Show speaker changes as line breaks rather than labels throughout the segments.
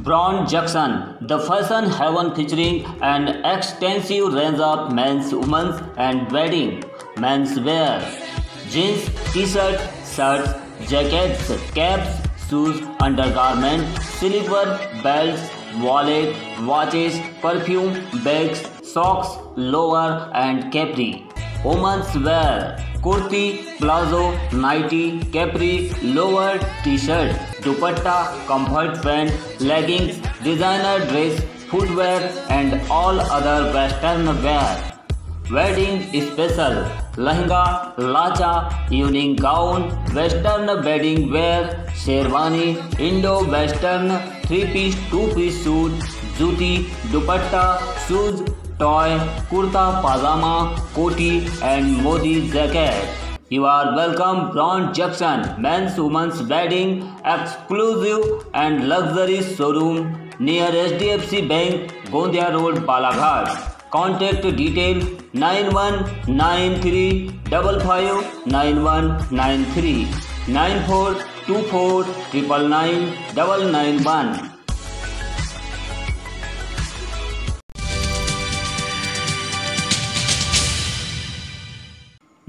Brown Junction, the fashion haven featuring an extensive range of men's, women's and wedding menswear, jeans, t-shirts, shirts, jackets, caps, shoes, undergarments, silver belts, wallet, watches, perfume, bags, socks, lower and capri. Women's wear, kurti, palazzo, nighty, capri, lower, t-shirt, dupatta, comfort pant, leggings, designer dress, footwear and all other western wear. Wedding special, lehenga, lacha, evening gown, western wedding wear, sherwani, Indo-western, 3-piece, 2-piece suit, juti, dupatta, shoes, toy, kurta, pajama, koti and modi jacket. You are welcome Brown Junction, men's women's wedding exclusive and luxury showroom near HDFC Bank, Gondia Road, Balaghat. Contact detail 9193559193 9424999991.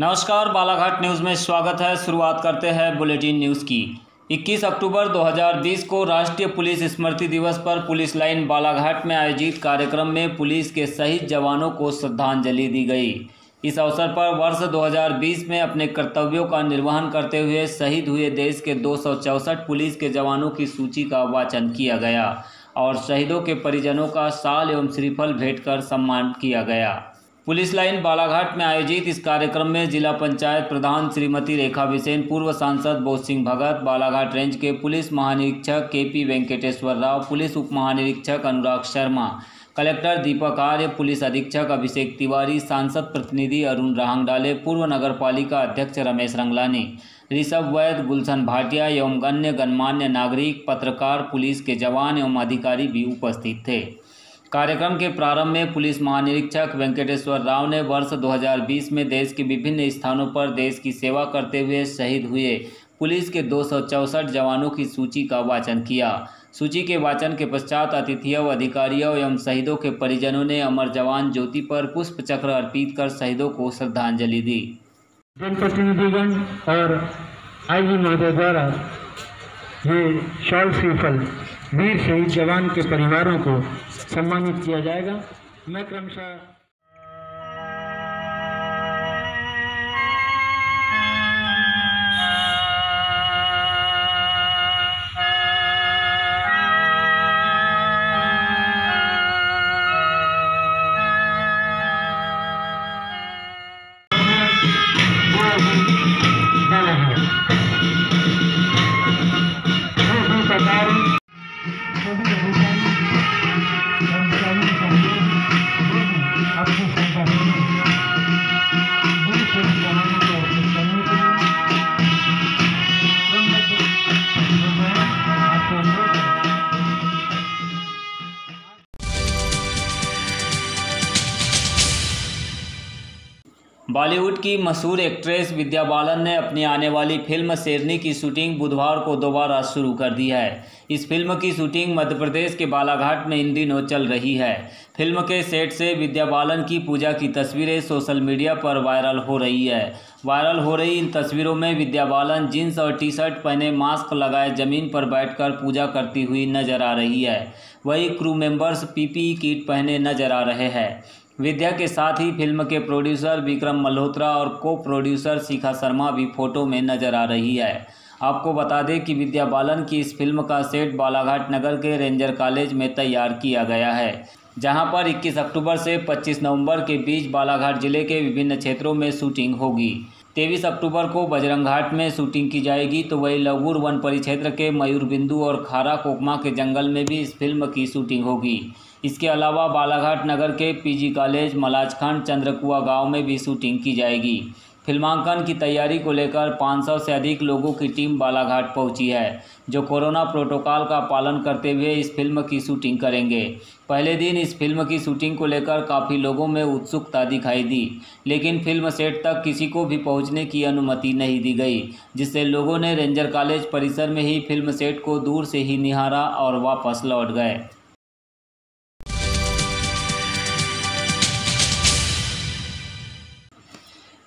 नमस्कार, Balaghat news में स्वागत है। शुरुआत करते हैं bulletin news की। 21 अक्टूबर 2020 को राष्ट्रीय पुलिस स्मृति दिवस पर पुलिस लाइन बालाघाट में आयोजित कार्यक्रम में पुलिस के शहीद जवानों को श्रद्धांजलि दी गई। इस अवसर पर वर्ष 2020 में अपने कर्तव्यों का निर्वहन करते हुए शहीद हुए देश के 264 पुलिस के जवानों की सूची का वाचन किया गया और शहीदों के परिजनों का शाल एवं श्रीफल भेंट कर सम्मान किया गया। पुलिस लाइन बालाघाट में आयोजित इस कार्यक्रम में जिला पंचायत प्रधान श्रीमती रेखा बिसेन, पूर्व सांसद बोध सिंह भगत, बालाघाट रेंज के पुलिस महानिरीक्षक KP वेंकटेश्वर राव, पुलिस उप महानिरीक्षक अनुराग शर्मा, कलेक्टर दीपक आर्य, पुलिस अधीक्षक अभिषेक तिवारी, सांसद प्रतिनिधि अरुण राहंगडाले, पूर्व नगर पालिका अध्यक्ष रमेश रंगलानी, ऋषभ वैद, गुलशन भाटिया एवं अन्य गणमान्य नागरिक, पत्रकार, पुलिस के जवान एवं अधिकारी भी उपस्थित थे। कार्यक्रम के प्रारंभ में पुलिस महानिरीक्षक वेंकटेश्वर राव ने वर्ष 2020 में देश के विभिन्न स्थानों पर देश की सेवा करते हुए शहीद हुए पुलिस के 264 जवानों की सूची का वाचन किया। सूची के वाचन के पश्चात अतिथियों, अधिकारियों एवं शहीदों के परिजनों ने अमर जवान ज्योति पर पुष्प चक्र अर्पित कर शहीदों को श्रद्धांजलि दी।
जनप्रतिनिधिगण और आईजी महोदय द्वारा ये शॉल श्रीफल वीर शहीद जवान के परिवारों को सम्मानित किया जाएगा। मैं क्रमशः
बॉलीवुड की मशहूर एक्ट्रेस विद्या बालन ने अपनी आने वाली फिल्म शेरनी की शूटिंग बुधवार को दोबारा शुरू कर दी है। इस फिल्म की शूटिंग मध्य प्रदेश के बालाघाट में इन दिनों चल रही है। फिल्म के सेट से विद्या बालन की पूजा की तस्वीरें सोशल मीडिया पर वायरल हो रही है। वायरल हो रही इन तस्वीरों में विद्या बालन जीन्स और टी-शर्ट पहने मास्क लगाए जमीन पर बैठकर पूजा करती हुई नजर आ रही है। वहीं क्रू मेंबर्स PPE किट पहने नजर आ रहे हैं। विद्या के साथ ही फिल्म के प्रोड्यूसर विक्रम मल्होत्रा और को प्रोड्यूसर शिखा शर्मा भी फोटो में नजर आ रही है। आपको बता दें कि विद्या बालन की इस फिल्म का सेट बालाघाट नगर के रेंजर कॉलेज में तैयार किया गया है, जहां पर 21 अक्टूबर से 25 नवंबर के बीच बालाघाट जिले के विभिन्न क्षेत्रों में शूटिंग होगी। 23 अक्टूबर को बजरंग घाट में शूटिंग की जाएगी, तो वही लवुर वन परिक्षेत्र के मयूर बिंदु और खारा कोकमा के जंगल में भी इस फिल्म की शूटिंग होगी। इसके अलावा बालाघाट नगर के PG कॉलेज, मलाजखंड, चंद्रकुआ गांव में भी शूटिंग की जाएगी। फिल्मांकन की तैयारी को लेकर 500 से अधिक लोगों की टीम बालाघाट पहुंची है, जो कोरोना प्रोटोकॉल का पालन करते हुए इस फिल्म की शूटिंग करेंगे। पहले दिन इस फिल्म की शूटिंग को लेकर काफ़ी लोगों में उत्सुकता दिखाई दी, लेकिन फिल्म सेट तक किसी को भी पहुंचने की अनुमति नहीं दी गई, जिससे लोगों ने रेंजर कॉलेज परिसर में ही फिल्म सेट को दूर से ही निहारा और वापस लौट गए।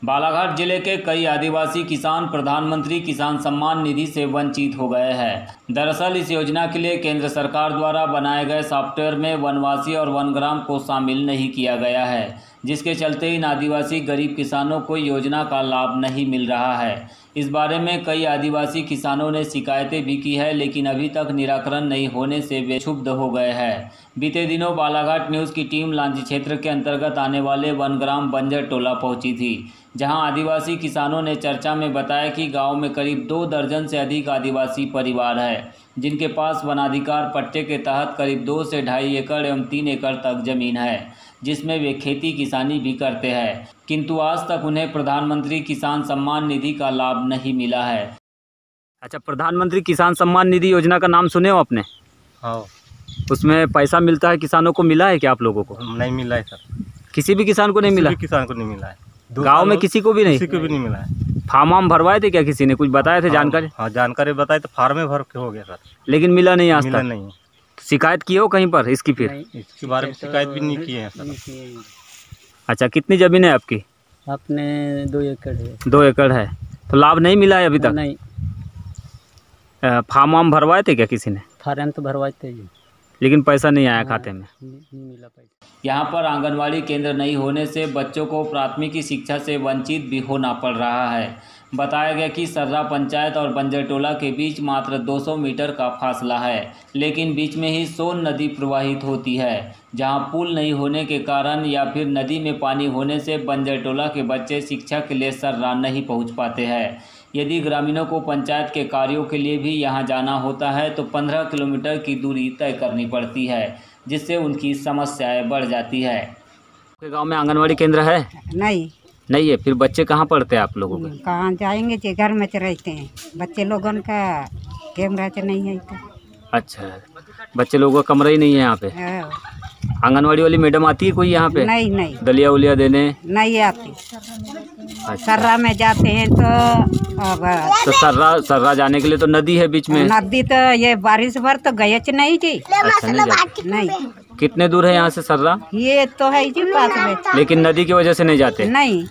बालाघाट जिले के कई आदिवासी किसान प्रधानमंत्री किसान सम्मान निधि से वंचित हो गए हैं। दरअसल इस योजना के लिए केंद्र सरकार द्वारा बनाए गए सॉफ्टवेयर में वनवासी और वनग्राम को शामिल नहीं किया गया है, जिसके चलते इन आदिवासी गरीब किसानों को योजना का लाभ नहीं मिल रहा है। इस बारे में कई आदिवासी किसानों ने शिकायतें भी की है, लेकिन अभी तक निराकरण नहीं होने से वे क्षुब्ध हो गए हैं। बीते दिनों बालाघाट न्यूज़ की टीम लांजी क्षेत्र के अंतर्गत आने वाले वनग्राम बंजर टोला पहुंची थी, जहां आदिवासी किसानों ने चर्चा में बताया कि गांव में करीब 2 दर्जन से अधिक आदिवासी परिवार है, जिनके पास वनाधिकार पट्टे के तहत करीब 2 से 2.5 एकड़ एवं 3 एकड़ तक जमीन है, जिसमें वे खेती किसानी भी करते हैं, किंतु आज तक उन्हें प्रधानमंत्री किसान सम्मान निधि का लाभ नहीं मिला है।
अच्छा, प्रधानमंत्री किसान सम्मान निधि योजना का नाम सुने हो आपने?
हाँ।
उसमें पैसा मिलता है, किसानों को मिला है क्या आप लोगों को?
नहीं मिला है सर,
किसी भी किसान को नहीं मिला?
किसी भी किसान को नहीं मिला है।
गांव में किसी को भी नहीं?
किसी को भी नहीं मिला है।
फार्म वार्म भरवाए थे क्या किसी ने? कुछ बताए थे जानकारी?
हाँ, जानकारी बताई तो फार्म में भर के हो गया सर,
लेकिन मिला नहीं आज
मिला
तक?
नहीं।
शिकायत की हो कहीं पर इसकी? फिर
इसके बारे में शिकायत भी नहीं की है सर।
अच्छा, कितनी ज़मीन है आपकी?
अपने 2 एकड़ है।
2 एकड़ है, तो लाभ नहीं मिला है अभी तक?
नहीं।
फार्म वार्म भरवाए थे क्या किसी ने?
फार्म तो भरवाए थे जी,
लेकिन पैसा नहीं आया खाते में?
नहीं मिला पैसा।
यहाँ पर आंगनवाड़ी केंद्र नहीं होने से बच्चों को प्राथमिक शिक्षा से वंचित भी होना पड़ रहा है। बताया गया कि सर्रा पंचायत और बंजर टोला के बीच मात्र 200 मीटर का फासला है, लेकिन बीच में ही सोन नदी प्रवाहित होती है, जहाँ पुल नहीं होने के कारण या फिर नदी में पानी होने से बंजर टोला के बच्चे शिक्षा के लिए सर्रा नहीं पहुँच पाते हैं। यदि ग्रामीणों को पंचायत के कार्यों के लिए भी यहाँ जाना होता है तो 15 किलोमीटर की दूरी तय करनी पड़ती है, जिससे उनकी समस्याएं बढ़ जाती है।
आपके गांव में आंगनवाड़ी केंद्र है? नहीं है। फिर बच्चे कहाँ पढ़ते हैं आप लोगों के?
कहाँ जाएंगे जी, घर में रहते हैं बच्चे लोगों का, कैमरा तो नहीं है तो।
अच्छा, बच्चे लोगों का कमरा ही नहीं है यहाँ पे? आंगनवाड़ी वाली मैडम आती है कोई यहाँ पे?
नहीं।
दलिया उलिया देने?
नहीं आती।
अच्छा।
सर्रा में जाते हैं तो
सर्रा जाने के लिए तो नदी है बीच में?
नदी तो ये बारिश भर तो गए नहीं जी।
अच्छा, नहीं जाते?
नहीं।
कितने दूर है यहाँ से सर्रा?
ये तो है जी पास में।
लेकिन नदी की वजह से नहीं जाते?
नहीं,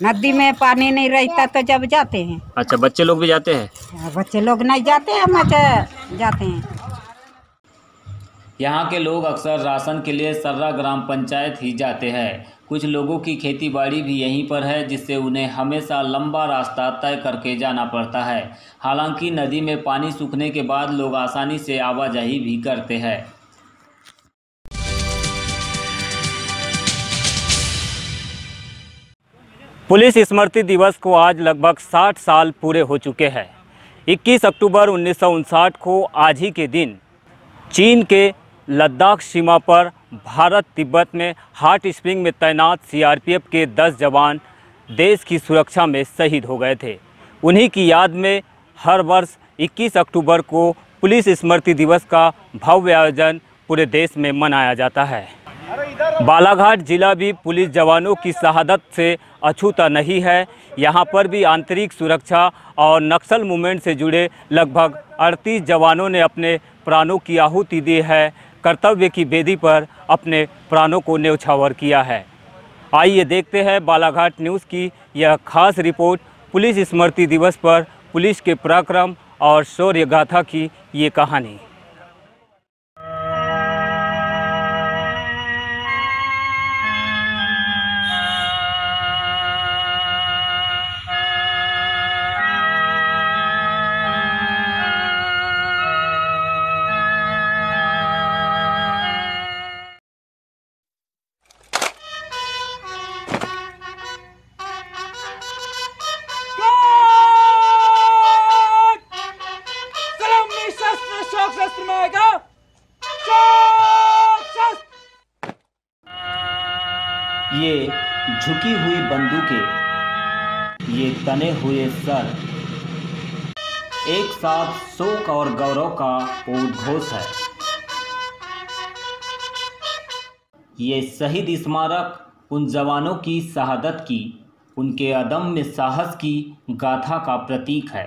नदी में पानी नहीं रहता तो जब जाते हैं।
अच्छा, बच्चे लोग भी जाते हैं?
बच्चे लोग नहीं जाते, हम जाते हैं।
यहाँ के लोग अक्सर राशन के लिए सर्रा ग्राम पंचायत ही जाते हैं। कुछ लोगों की खेती बाड़ी भी यहीं पर है, जिससे उन्हें हमेशा लंबा रास्ता तय करके जाना पड़ता है। हालांकि नदी में पानी सूखने के बाद लोग आसानी से आवाजाही भी करते हैं।
पुलिस स्मृति दिवस को आज लगभग 60 साल पूरे हो चुके हैं। 21 अक्टूबर 1959 को आज ही के दिन चीन के लद्दाख सीमा पर भारत तिब्बत में हॉट स्प्रिंग में तैनात सीआरपीएफ के 10 जवान देश की सुरक्षा में शहीद हो गए थे। उन्हीं की याद में हर वर्ष 21 अक्टूबर को पुलिस स्मृति दिवस का भव्य आयोजन पूरे देश में मनाया जाता है। बालाघाट जिला भी पुलिस जवानों की शहादत से अछूता नहीं है। यहाँ पर भी आंतरिक सुरक्षा और नक्सल मूवमेंट से जुड़े लगभग 38 जवानों ने अपने प्राणों की आहुति दी है, कर्तव्य की बेदी पर अपने प्राणों को न्यौछावर किया है। आइए देखते हैं बालाघाट न्यूज़ की यह खास रिपोर्ट पुलिस स्मृति दिवस पर पुलिस के पराक्रम और शौर्य गाथा की ये कहानी।
ये झुकी हुई बंदूकें ये तने हुए सर एक साथ शोक और गौरव का उद्घोष है। ये शहीद स्मारक उन जवानों की शहादत की, उनके अदम्य साहस की गाथा का प्रतीक है।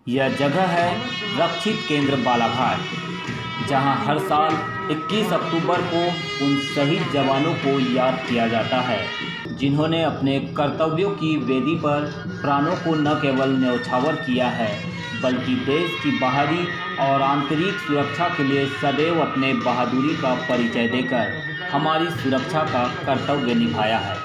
यह जगह है रक्षित केंद्र बालाघाट, जहां हर साल 21 अक्टूबर को उन शहीद जवानों को याद किया जाता है, जिन्होंने अपने कर्तव्यों की वेदी पर प्राणों को न केवल न्यौछावर किया है, बल्कि देश की बाहरी और आंतरिक सुरक्षा के लिए सदैव अपने बहादुरी का परिचय देकर हमारी सुरक्षा का कर्तव्य निभाया है।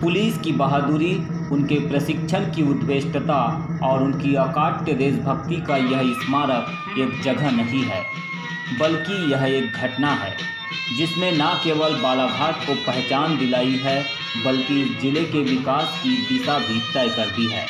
पुलिस की बहादुरी, उनके प्रशिक्षण की उत्कृष्टता और उनकी अकाट्य देशभक्ति का यह स्मारक एक जगह नहीं है, बल्कि यह एक घटना है जिसने न केवल बालाघाट को पहचान दिलाई है, बल्कि इस जिले के विकास की दिशा भी तय कर दी है।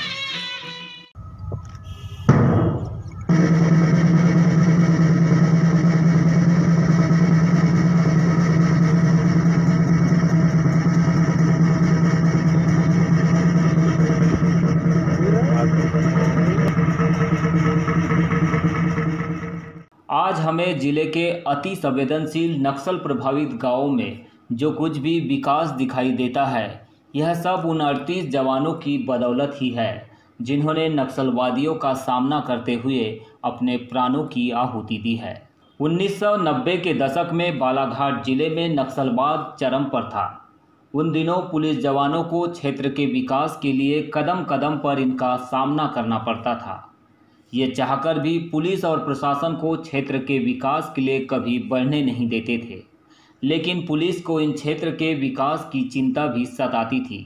आज हमें जिले के अति संवेदनशील नक्सल प्रभावित गांवों में जो कुछ भी विकास दिखाई देता है, यह सब उन 38 जवानों की बदौलत ही है, जिन्होंने नक्सलवादियों का सामना करते हुए अपने प्राणों की आहुति दी है। 1990 के दशक में बालाघाट जिले में नक्सलवाद चरम पर था। उन दिनों पुलिस जवानों को क्षेत्र के विकास के लिए कदम कदम पर इनका सामना करना पड़ता था। ये चाहकर भी पुलिस और प्रशासन को क्षेत्र के विकास के लिए कभी बढ़ने नहीं देते थे, लेकिन पुलिस को इन क्षेत्र के विकास की चिंता भी सताती थी।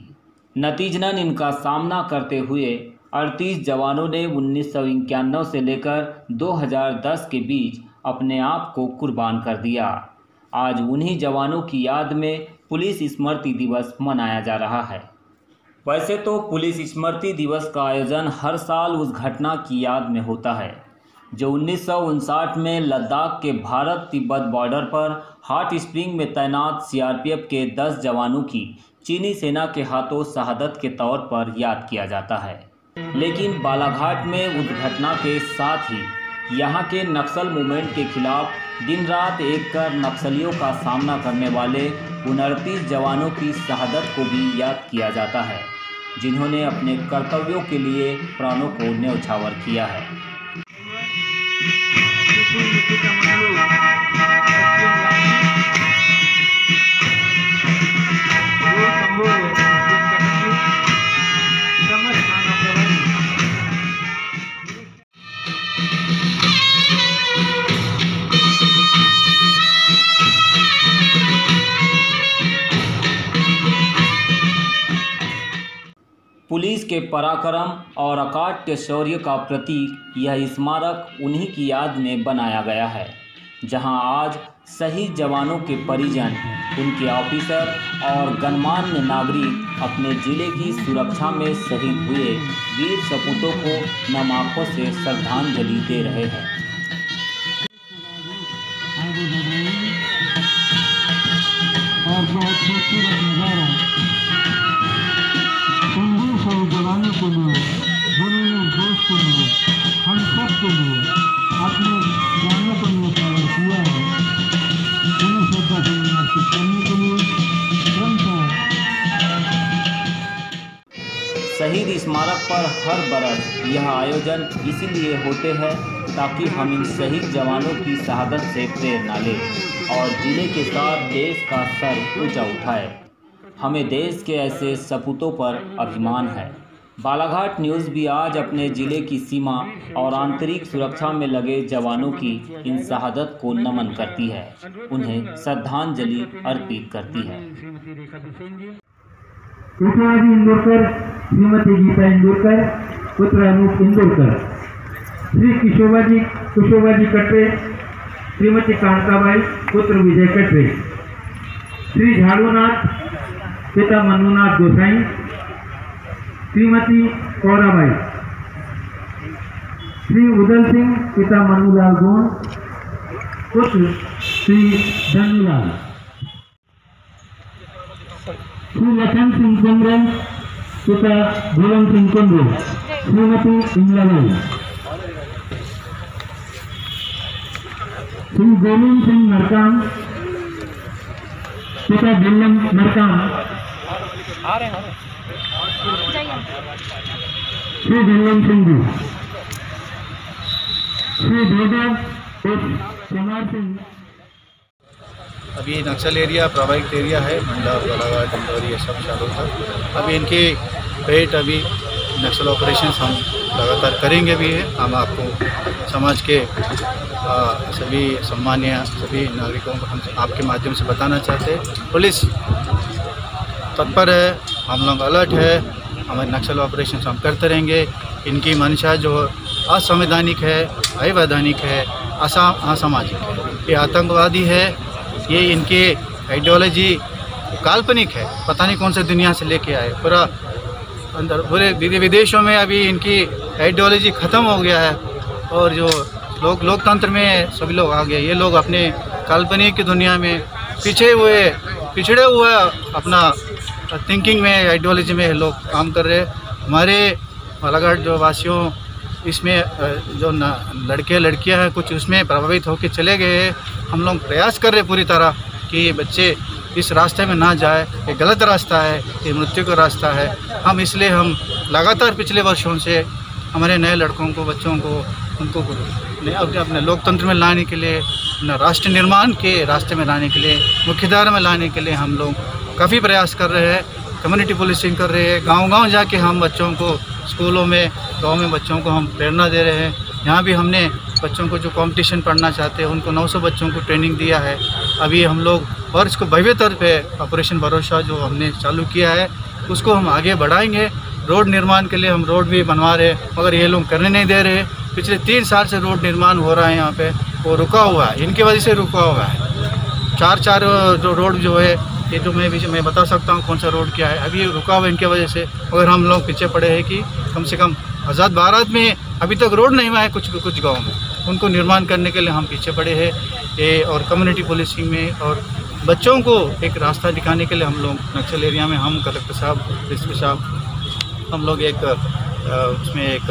नतीजतन इनका सामना करते हुए 38 जवानों ने 1991 से लेकर 2010 के बीच अपने आप को कुर्बान कर दिया। आज उन्हीं जवानों की याद में पुलिस स्मृति दिवस मनाया जा रहा है। वैसे तो पुलिस स्मृति दिवस का आयोजन हर साल उस घटना की याद में होता है जो 1959 में लद्दाख के भारत तिब्बत बॉर्डर पर हॉट स्प्रिंग में तैनात सीआरपीएफ के 10 जवानों की चीनी सेना के हाथों शहादत के तौर पर याद किया जाता है। लेकिन बालाघाट में उस घटना के साथ ही यहाँ के नक्सल मूवमेंट के खिलाफ दिन रात एक कर नक्सलियों का सामना करने वाले उन 38 जवानों की शहादत को भी याद किया जाता है, जिन्होंने अपने कर्तव्यों के लिए प्राणों को न्यौछावर किया है। पुलिस के पराक्रम और अकाट्य शौर्य का प्रतीक यह स्मारक उन्हीं की याद में बनाया गया है, जहां आज शहीद जवानों के परिजन, उनके ऑफिसर और गणमान्य नागरिक अपने जिले की सुरक्षा में शहीद हुए वीर सपूतों को नम आंखों से श्रद्धांजलि दे रहे हैं।
और बहुत खूबसूरत नज़ारा जवानों के लिए, जिन्होंने देश के लिए, हम सब के लिए अपने जानों को न्यौछावर किया है, उन्हें श्रद्धांजलि अर्पित करने के लिए
शहीद स्मारक पर हर बरस यह आयोजन इसीलिए होते हैं ताकि हम इन शहीद जवानों की शहादत से प्रेरणा लें और जिले के साथ देश का सर ऊंचा उठाए। हमें देश के ऐसे सपूतों पर अभिमान है बालाघाट न्यूज़ भी आज अपने ज़िले की सीमा और आंतरिक सुरक्षा में लगे जवानों की इन शहादत को नमन करती है, उन्हें श्रद्धांजलि अर्पित करती है।
कृष्णाजी इंदोरकर, श्रीमती गीता इंदोरकर, पुत्र अनूप इंदोरकर, श्री कुशोबाजी कटरे, श्रीमती कांताबाई, पुत्र विजय कटरे, श्री झाड़ूनाथ, पिता मनुनाथ गोसाई, श्रीमती कौराबाई, श्री उदल सिंह, पिता मनुलाल गोंड, पुत्र श्री धनुलाल, श्री लखन सिंह कुंद्रन, पिता भुवन सिंह कुंद्रन, श्रीमती इंद्राबाई, श्री गोविंद सिंह मरकाम, पिता बिल्लम मरकाम, श्री बिल्लम सिंह जी, श्री भेदा कुमार सिंह।
अभी नक्सल एरिया प्रभावित एरिया है, मंडला, बालाघाट, इंदौर, ये सब चालू था। अभी इनके पेट अभी नक्सल ऑपरेशन हम लगातार करेंगे भी है। हम आपको समाज के सभी सम्मानीय सभी नागरिकों को हम आपके माध्यम से बताना चाहते हैं, पुलिस तत्पर है, हम लोग अलर्ट है, हमारे नक्सल ऑपरेशन हम करते रहेंगे। इनकी मंशा जो असंवैधानिक है, अवैधानिक है, असामाजिक है, ये आतंकवादी है, ये इनके आइडियोलॉजी काल्पनिक है, पता नहीं कौन से दुनिया से लेके आए। पूरा अंदर पूरे विदेशों में अभी इनकी आइडियोलॉजी ख़त्म हो गया है और जो लोकतंत्र में सभी लोग आ गए। ये लोग अपने काल्पनिक की दुनिया में पिछड़े हुए अपना थिंकिंग में, आइडियोलॉजी में लोग काम कर रहे हैं। हमारे बालाघाट जो वासियों इसमें जो लड़के लड़कियां हैं कुछ उसमें प्रभावित होकर चले गए हैं। हम लोग प्रयास कर रहे पूरी तरह कि बच्चे इस रास्ते में ना जाए, ये गलत रास्ता है, ये मृत्यु का रास्ता है। हम इसलिए हम लगातार पिछले वर्षों से हमारे नए लड़कों को, बच्चों को, उनको अपने लोकतंत्र में लाने के लिए, अपना राष्ट्र निर्माण के रास्ते में लाने के लिए, मुख्यधारा में लाने के लिए हम लोग काफ़ी प्रयास कर रहे हैं। कम्युनिटी पुलिसिंग कर रहे हैं, गांव-गांव जाके हम बच्चों को स्कूलों में, गांव में बच्चों को हम प्रेरणा दे रहे हैं। यहाँ भी हमने बच्चों को जो कंपटीशन पढ़ना चाहते हैं उनको 900 बच्चों को ट्रेनिंग दिया है। अभी हम लोग और इसको भव्य तौर पे ऑपरेशन भरोसा जो हमने चालू किया है उसको हम आगे बढ़ाएंगे। रोड निर्माण के लिए हम रोड भी बनवा रहे हैं, मगर ये लोग करने नहीं दे रहे। पिछले 3 साल से रोड निर्माण हो रहा है यहाँ पे, वो रुका हुआ है, इनकी वजह से रुका हुआ है। 4 जो रोड जो है ये तो मैं बता सकता हूँ कौन सा रोड क्या है, अभी रुका हुआ है इनके वजह से। मगर हम लोग पीछे पड़े हैं कि कम से कम आज़ाद भारत में अभी तक रोड नहीं हुआ है कुछ गाँव में, उनको निर्माण करने के लिए हम पीछे पड़े हैं। ये और कम्युनिटी पुलिसिंग में और बच्चों को एक रास्ता दिखाने के लिए हम लोग नक्सल एरिया में, हम कलेक्टर साहब, एसपी साहब, हम लोग एक उसमें एक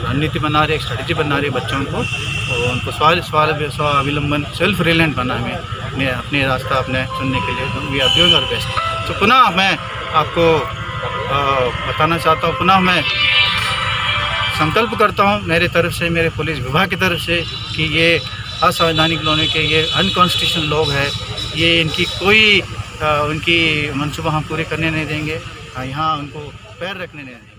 रणनीति बना रहे, एक स्ट्रेटजी बना रहे बच्चों को, और उनको स्वावलंबन, सेल्फ रिलायंट बनाने में अपने रास्ता अपने चुनने के लिए we are doing our best. तो पुनः मैं आपको बताना चाहता हूँ, पुनः मैं संकल्प करता हूँ मेरे तरफ से, मेरे पुलिस विभाग की तरफ से कि ये असंवैधानिक लोगों के, ये अनकॉन्स्टिट्यूशनल लोग हैं, ये इनकी कोई उनकी मंसूबा हम पूरे करने नहीं देंगे, यहाँ उनको पैर रखने नहीं देंगे।